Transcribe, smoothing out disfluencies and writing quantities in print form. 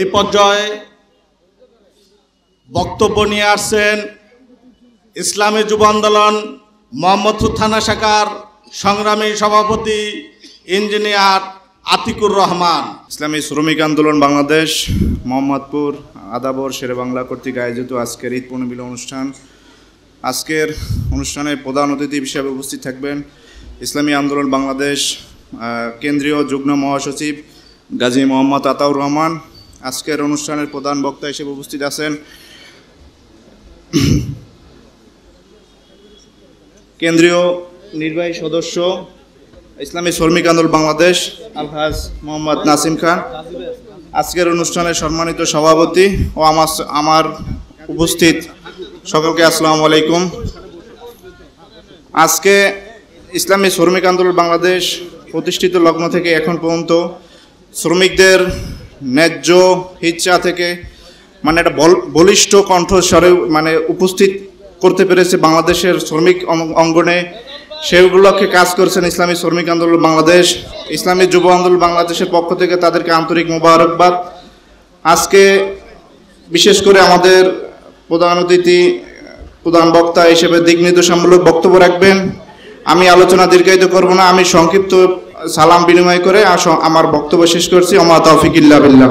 এই পর্যায়ে বক্তব্য নিয়ে আসছেন ইসলামী যুব আন্দোলন মোহাম্মদপুর থানা শাখার সংগ্রামী সভাপতি ইঞ্জিনিয়ার আতিকুর রহমান। ইসলামী শ্রমিক আন্দোলন বাংলাদেশ মোহাম্মদপুর আদাবর শেরে বাংলা কর্তৃক আয়োজিত আজকের ঈদ পুনর্মিলন অনুষ্ঠান। আজকের অনুষ্ঠানে প্রধান অতিথি হিসেবে উপস্থিত থাকবেন ইসলামী আন্দোলন বাংলাদেশ কেন্দ্রীয় যুগ্ম মহাসচিব গাজী মোহাম্মদ আতাউর রহমান। আজকের অনুষ্ঠানের প্রধান বক্তা হিসেবে উপস্থিত আছেন কেন্দ্রীয় নির্বাহী সদস্য ইসলামী শ্রমিক আন্দোলন বাংলাদেশ আলহাজ মোহাম্মদ নাসিম খান। আজকের অনুষ্ঠানের সম্মানিত সভাপতি ও আমার উপস্থিত সকলকে আসসালামু আলাইকুম। আজকে ইসলামী শ্রমিক আন্দোলন বাংলাদেশ প্রতিষ্ঠিত লগ্ন থেকে এখন পর্যন্ত শ্রমিকদের ন্যায্য ইচ্ছা থেকে একটা বলিষ্ঠ কণ্ঠস্বরে উপস্থিত করতে পেরেছে বাংলাদেশের শ্রমিক অঙ্গনে। সেগুলোকে কাজ করেছেন ইসলামী শ্রমিক আন্দোলন বাংলাদেশ। ইসলামী যুব আন্দোলন বাংলাদেশের পক্ষ থেকে তাদেরকে আন্তরিক মোবারকবাদ। আজকে বিশেষ করে আমাদের প্রধান অতিথি প্রধান বক্তা হিসেবে দিক নির্দেশনামূলক বক্তব্য রাখবেন। আমি আলোচনা দীর্ঘায়িত করব না, আমি সংক্ষিপ্ত সালাম বিনিময় করে আমার বক্তব্য শেষ করছি। ওমা তাওফিক ইল্লা বিল্লাহ।